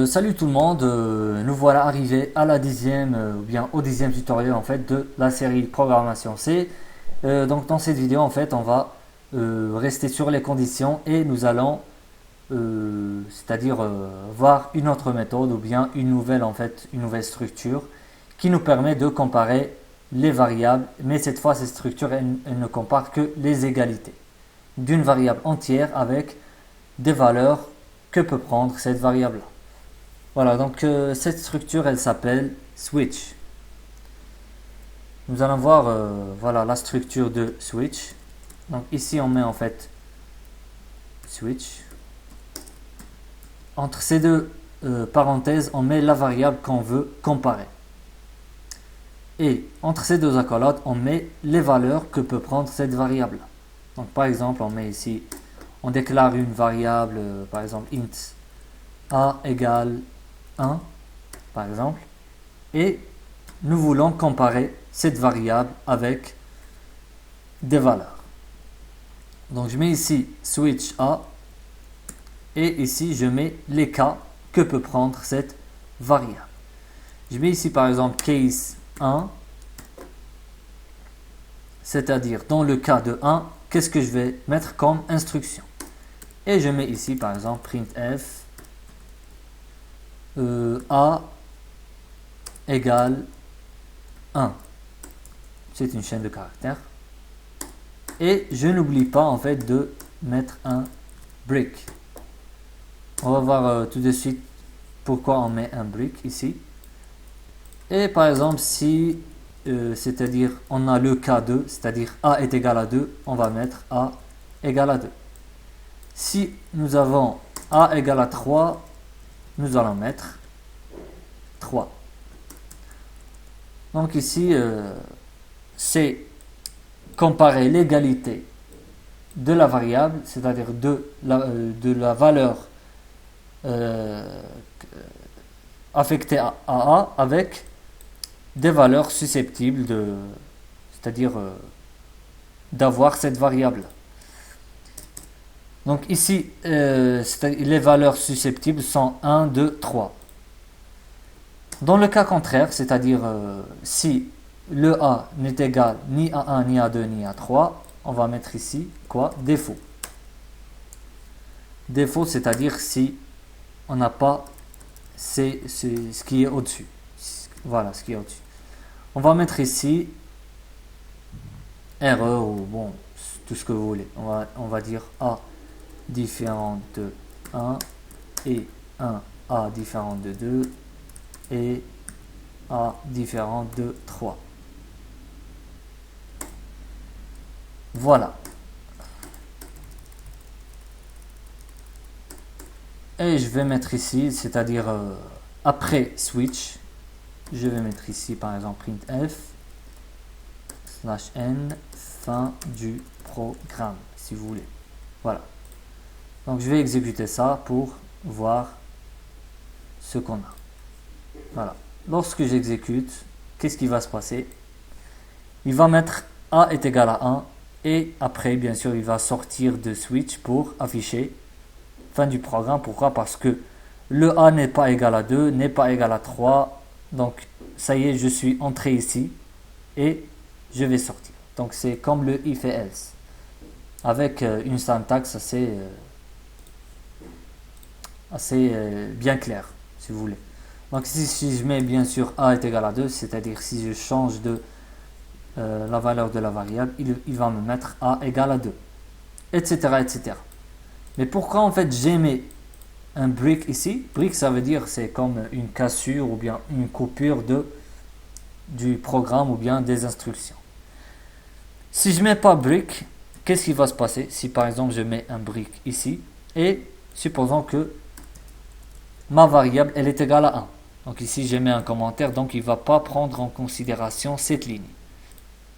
Salut tout le monde, nous voilà arrivés à la dixième, ou bien au dixième tutoriel en fait de la série Programmation C. Donc dans cette vidéo en fait on va rester sur les conditions et nous allons c'est-à-dire voir une autre méthode ou bien une nouvelle en fait une nouvelle structure qui nous permet de comparer les variables, mais cette fois cette structure elle ne compare que les égalités d'une variable entière avec des valeurs que peut prendre cette variable là. Voilà, donc cette structure, elle s'appelle switch. Nous allons voir voilà, la structure de switch. Donc ici, on met en fait switch. Entre ces deux parenthèses, on met la variable qu'on veut comparer. Et entre ces deux accolades, on met les valeurs que peut prendre cette variable. Donc par exemple, on met ici, on déclare une variable, par exemple int a égale 1, par exemple, et nous voulons comparer cette variable avec des valeurs. Donc je mets ici switch A et ici je mets les cas que peut prendre cette variable. Je mets ici par exemple case 1, c'est-à-dire dans le cas de 1, qu'est-ce que je vais mettre comme instruction. Et je mets ici par exemple printf A égale 1. C'est une chaîne de caractères. Et je n'oublie pas en fait de mettre un break. On va voir tout de suite pourquoi on met un break ici. Et par exemple si c'est-à-dire on a le cas 2, c'est-à-dire A est égal à 2, on va mettre A égale à 2. Si nous avons A égale à 3, nous allons mettre 3. Donc ici, c'est comparer l'égalité de la variable, c'est-à-dire de la valeur euh, affectée à A avec des valeurs susceptibles c'est-à-dire d'avoir cette variable. Donc ici, les valeurs susceptibles sont 1, 2, 3. Dans le cas contraire, c'est-à-dire si le A n'est égal ni à 1, ni à 2, ni à 3, on va mettre ici quoi? Défaut. Défaut, c'est-à-dire si on n'a pas ce qui est au-dessus. Voilà, ce qui est au-dessus. On va mettre ici erreur ou bon, tout ce que vous voulez. On va dire A différent de 1 et 1 A différent de 2 et A différent de 3. Voilà. Et je vais mettre ici, c'est-à-dire après switch, je vais mettre ici par exemple printf /n fin du programme, si vous voulez. Voilà. Donc je vais exécuter ça pour voir ce qu'on a. Voilà. Lorsque j'exécute, qu'est-ce qui va se passer? Il va mettre A est égal à 1 et après, bien sûr, il va sortir de switch pour afficher fin du programme. Pourquoi? Parce que le A n'est pas égal à 2, n'est pas égal à 3. Donc, ça y est, je suis entré ici et je vais sortir. Donc, c'est comme le if et else avec une syntaxe assez bien claire, si vous voulez. Donc, si je mets bien sûr A est égal à 2, c'est-à-dire si je change de la valeur de la variable, il va me mettre A égale à 2, etc., etc. Mais pourquoi en fait j'ai mis un break ici? Break, ça veut dire c'est comme une cassure ou bien une coupure du programme ou bien des instructions. Si je mets pas break, qu'est-ce qui va se passer? Si par exemple je mets un break ici et supposons que ma variable elle est égale à 1. Donc ici j'ai mis un commentaire, donc il ne va pas prendre en considération cette ligne.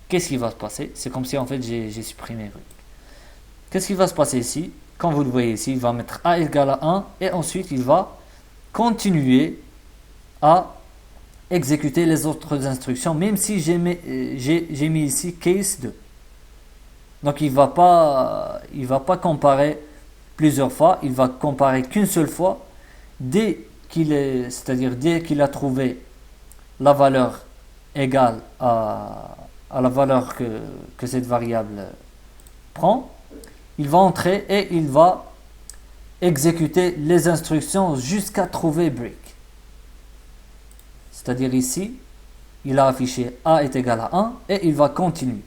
Qu'est-ce qui va se passer? C'est comme si en fait j'ai supprimé break. Qu'est-ce qui va se passer ici? Quand vous le voyez ici, il va mettre A égale à 1 et ensuite il va continuer à exécuter les autres instructions, même si j'ai mis ici case 2. Donc il va pas comparer plusieurs fois, il va comparer qu'une seule fois. Dès c'est-à-dire dès qu'il a trouvé la valeur égale à la valeur que cette variable prend, il va entrer et il va exécuter les instructions jusqu'à trouver break. C'est-à-dire ici, il a affiché a est égal à 1 et il va continuer.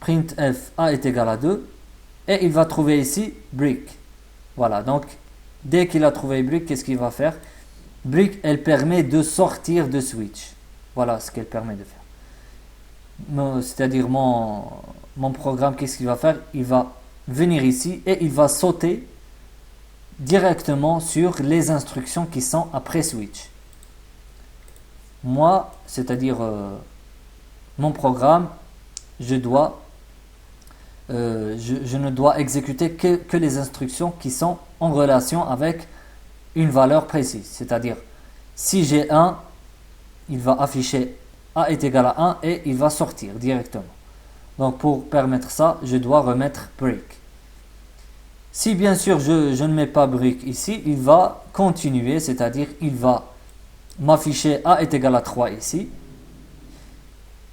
Printf a est égal à 2 et il va trouver ici break. Voilà, donc dès qu'il a trouvé break, qu'est-ce qu'il va faire? Break, elle permet de sortir de switch. Voilà ce qu'elle permet de faire. C'est-à-dire mon programme, qu'est-ce qu'il va faire? Il va venir ici et il va sauter directement sur les instructions qui sont après switch. Moi, c'est-à-dire mon programme, je ne dois exécuter que les instructions qui sont en relation avec une valeur précise. C'est-à-dire, si j'ai 1, il va afficher a est égal à 1 et il va sortir directement. Donc pour permettre ça, je dois remettre break. Si bien sûr je ne mets pas break ici, il va continuer, c'est-à-dire il va m'afficher a est égal à 3 ici.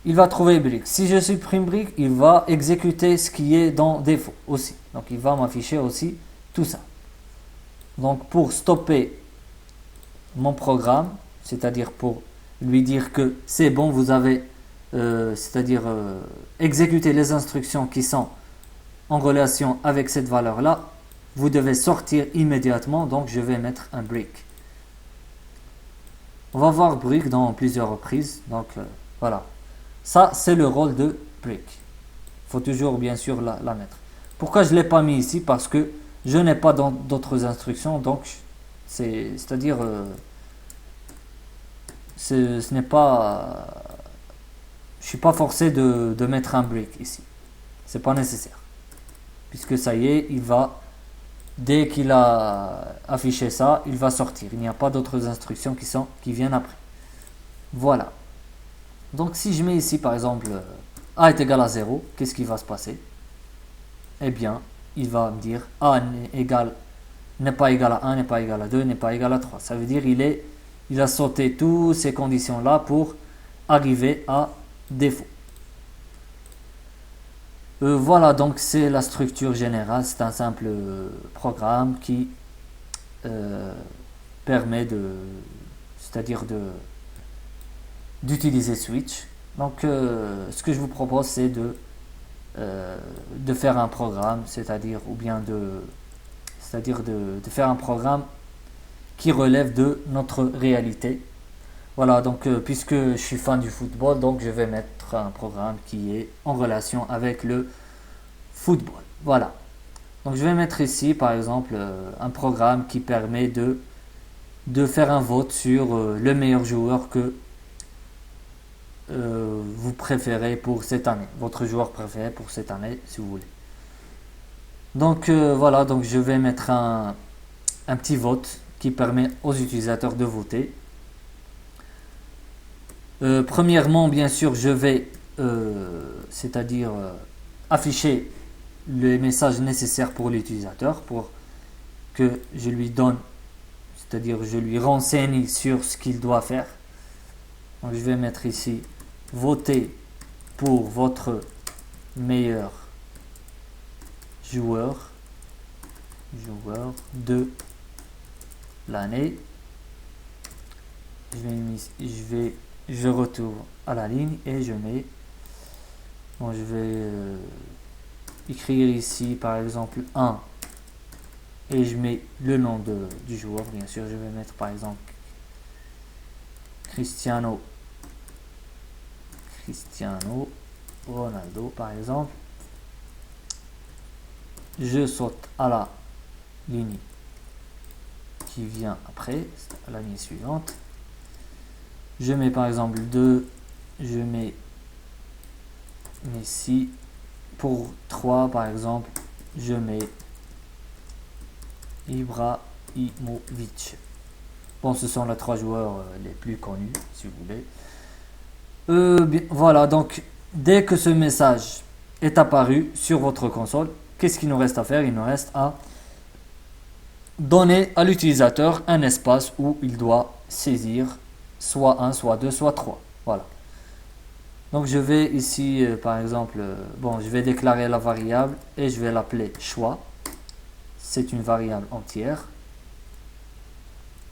Il va trouver break. Si je supprime break, il va exécuter ce qui est dans défaut aussi. Donc il va m'afficher aussi tout ça. Donc pour stopper mon programme, c'est-à-dire pour lui dire que c'est bon, vous avez exécuter les instructions qui sont en relation avec cette valeur-là, vous devez sortir immédiatement, donc je vais mettre un break. On va voir break dans plusieurs reprises, donc voilà. Ça, c'est le rôle de break. Il faut toujours, bien sûr, la mettre. Pourquoi je ne l'ai pas mis ici? Parce que je n'ai pas d'autres instructions, donc c'est-à-dire ce n'est pas... je ne suis pas forcé de mettre un break ici. C'est pas nécessaire. Puisque ça y est, dès qu'il a affiché ça, il va sortir. Il n'y a pas d'autres instructions qui viennent après. Voilà. Donc si je mets ici par exemple a est égal à 0, qu'est-ce qui va se passer? Eh bien, il va me dire a n'est pas égal à 1, n'est pas égal à 2, n'est pas égal à 3. Ça veut dire il a sauté toutes ces conditions-là pour arriver à défaut. Voilà, donc c'est la structure générale. C'est un simple programme qui permet d'utiliser Switch. Donc ce que je vous propose, c'est de faire un programme, c'est-à-dire de faire un programme qui relève de notre réalité. Voilà, donc puisque je suis fan du football, donc je vais mettre un programme qui est en relation avec le football. Voilà. Donc je vais mettre ici par exemple un programme qui permet de faire un vote sur le meilleur joueur que vous préférez pour cette année, votre joueur préféré pour cette année si vous voulez. Donc voilà, donc je vais mettre un petit vote qui permet aux utilisateurs de voter. Premièrement, bien sûr, je vais afficher les messages nécessaires pour l'utilisateur pour que je lui donne, c'est-à-dire je lui renseigne sur ce qu'il doit faire. Donc je vais mettre ici voter pour votre meilleur joueur de l'année. Je retourne à la ligne et je mets, je vais écrire ici par exemple 1 et je mets le nom du joueur. Bien sûr, je vais mettre par exemple Cristiano Ronaldo par exemple. Je saute à la ligne qui vient après, à la ligne suivante. Je mets par exemple 2, je mets Messi. Pour 3 par exemple, je mets Ibrahimovic. Bon, ce sont les 3 joueurs les plus connus, si vous voulez. Voilà, donc dès que ce message est apparu sur votre console, qu'est-ce qu'il nous reste à faire? Il nous reste à donner à l'utilisateur un espace où il doit saisir soit 1, soit 2, soit 3. Voilà. Donc je vais ici, par exemple, je vais déclarer la variable et je vais l'appeler choix. C'est une variable entière.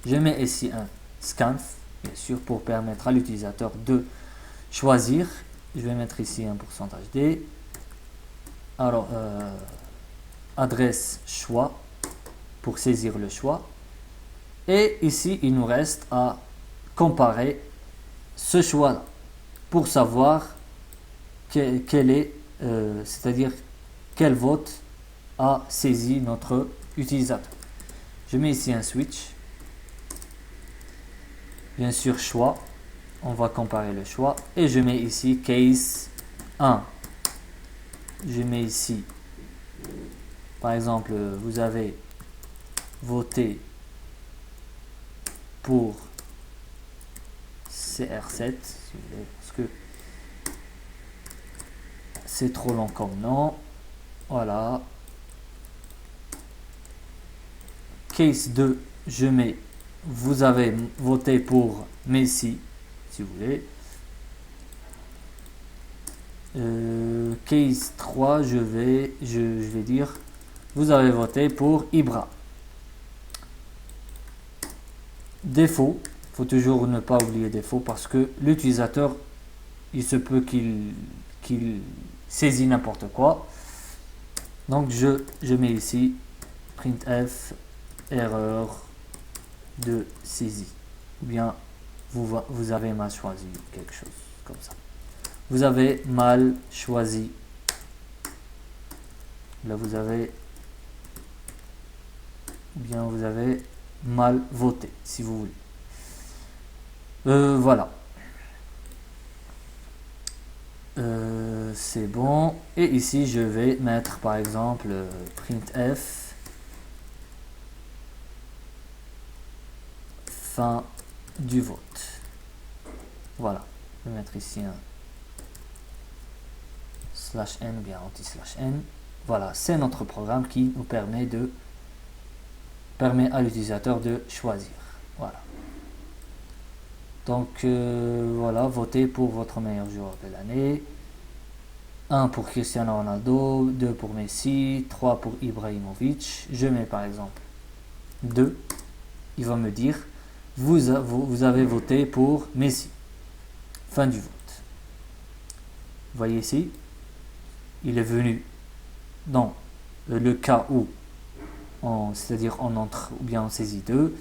Je mets ici un scanf, bien sûr, pour permettre à l'utilisateur de choisir. Je vais mettre ici un pourcentage D. Alors, adresse choix pour saisir le choix. Et ici, il nous reste à comparer ce choix-là pour savoir quel est, c'est-à-dire quel vote a saisi notre utilisateur. Je mets ici un switch. Bien sûr, choix. On va comparer le choix. Et je mets ici case 1. Je mets ici, par exemple, vous avez voté pour CR7, si vous voulez, parce que c'est trop long comme nom. Voilà. Case 2, je mets vous avez voté pour Messi, si vous voulez. Case 3, je vais dire vous avez voté pour Ibra. Défaut, il faut toujours ne pas oublier défaut parce que l'utilisateur, il se peut qu'il saisit n'importe quoi. Donc je mets ici printf erreur de saisie, ou bien vous avez mal choisi quelque chose comme ça. Vous avez mal choisi. Là vous avez mal voté, si vous voulez. Voilà. C'est bon. Et ici je vais mettre par exemple printf fin du vote. Voilà. Je vais mettre ici un /n ou bien anti/n. Voilà, c'est notre programme qui nous permet à l'utilisateur de choisir. Voilà. Donc voilà, votez pour votre meilleur joueur de l'année. 1 pour Cristiano Ronaldo, 2 pour Messi, 3 pour Ibrahimovic. Je mets par exemple 2. Il va me dire vous avez voté pour Messi. Fin du vote. Vous voyez ici, il est venu dans le cas où c'est-à-dire on entre ou bien on saisit 2.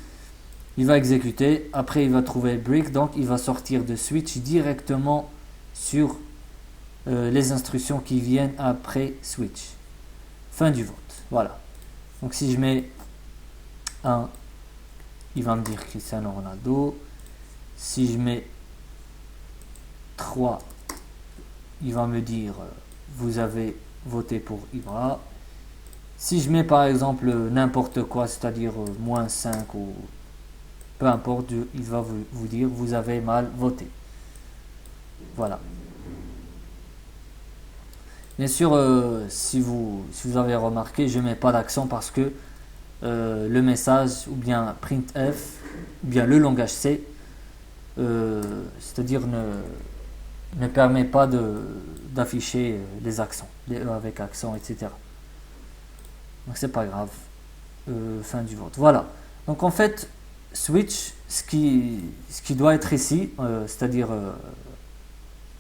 Il va exécuter, après il va trouver break, donc il va sortir de switch directement sur les instructions qui viennent après switch. Fin du vote. Voilà. Donc si je mets 1, il va me dire Cristiano Ronaldo. Si je mets 3, il va me dire vous avez voté pour Ibra. Si je mets par exemple n'importe quoi, c'est-à-dire -5 ou peu importe, il va vous dire vous avez mal voté. Voilà. Bien sûr, si vous avez remarqué, je ne mets pas d'accent parce que le message ou bien printf ou bien le langage C, c'est-à-dire ne permet pas d'afficher les accents, les E avec accent, etc. Donc c'est pas grave. Fin du vote. Voilà. Donc en fait, switch, ce qui doit être ici, c'est-à-dire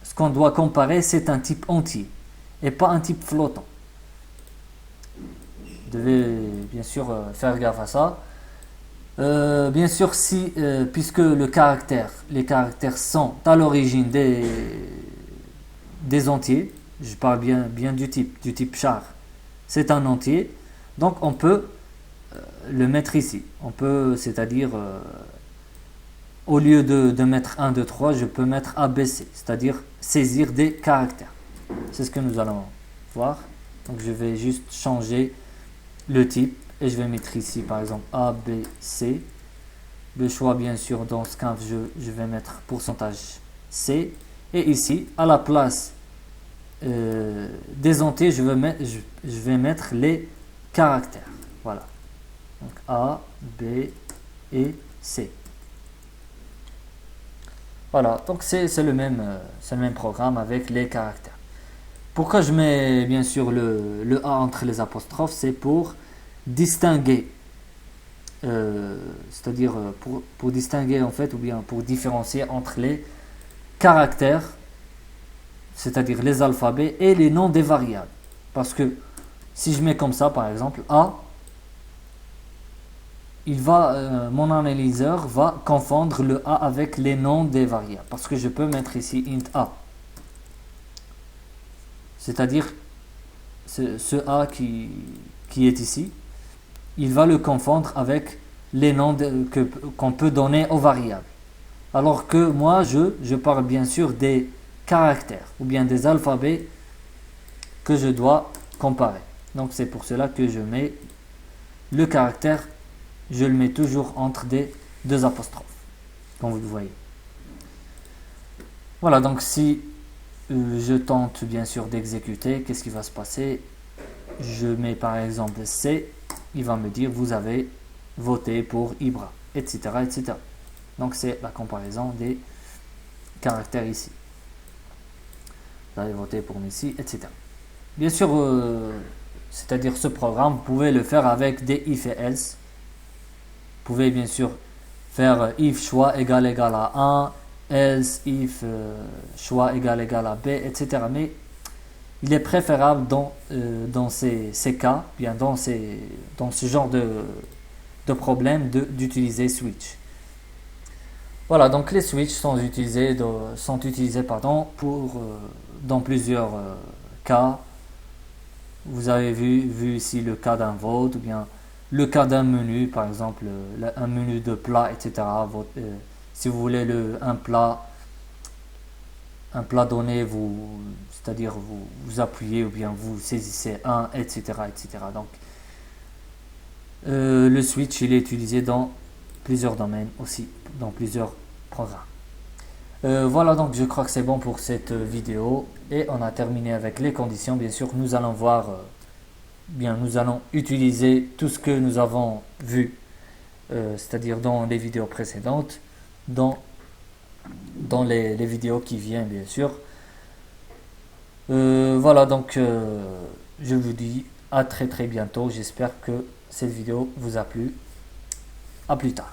ce qu'on doit comparer, c'est un type entier et pas un type flottant. Vous devez bien sûr faire gaffe à ça. Bien sûr, puisque les caractères sont à l'origine des entiers, je parle bien du type char, c'est un entier, donc on peut le mettre ici. On peut, c'est-à-dire, au lieu de mettre 1, 2, 3, je peux mettre ABC, c'est-à-dire saisir des caractères. C'est ce que nous allons voir. Donc je vais juste changer le type et je vais mettre ici par exemple ABC. Le choix, bien sûr, dans ce cas je vais mettre pourcentage C, et ici à la place des entiers je vais mettre les caractères. Voilà. Donc A, B et C. Voilà, donc c'est le même programme avec les caractères. Pourquoi je mets bien sûr le A entre les apostrophes? C'est pour distinguer, c'est-à-dire pour distinguer en fait, ou bien pour différencier entre les caractères, c'est-à-dire les alphabets et les noms des variables. Parce que si je mets comme ça par exemple A, mon analyseur va confondre le A avec les noms des variables. Parce que je peux mettre ici int A. C'est-à-dire ce A qui est ici, il va le confondre avec les noms qu'on peut donner aux variables. Alors que moi, je parle bien sûr des caractères ou bien des alphabets que je dois comparer. Donc c'est pour cela que je mets le caractère, je le mets toujours entre des deux apostrophes, comme vous le voyez. Voilà, donc si je tente bien sûr d'exécuter, qu'est-ce qui va se passer? Je mets par exemple C, il va me dire vous avez voté pour Ibra, etc. etc. Donc c'est la comparaison des caractères ici. Vous avez voté pour Messi, etc. Bien sûr, c'est-à-dire ce programme, vous pouvez le faire avec des if et else. Vous pouvez bien sûr faire if choix égal à 1, else if choix égal à B, etc. Mais il est préférable dans ces cas, bien dans ce genre de problème, d'utiliser switch. Voilà, donc les switches sont utilisés dans plusieurs cas. Vous avez vu ici le cas d'un vote, ou bien le cas d'un menu, par exemple un menu de plat, etc. Si vous voulez un plat donné, c'est-à-dire vous appuyez ou bien vous saisissez un, etc. etc. Donc le switch il est utilisé dans plusieurs domaines aussi, dans plusieurs programmes. Voilà, donc je crois que c'est bon pour cette vidéo et on a terminé avec les conditions. Bien sûr, nous allons voir, nous allons utiliser tout ce que nous avons vu, c'est-à-dire dans les vidéos précédentes, dans les vidéos qui viennent, bien sûr. Voilà, donc je vous dis à très très bientôt. J'espère que cette vidéo vous a plu. À plus tard.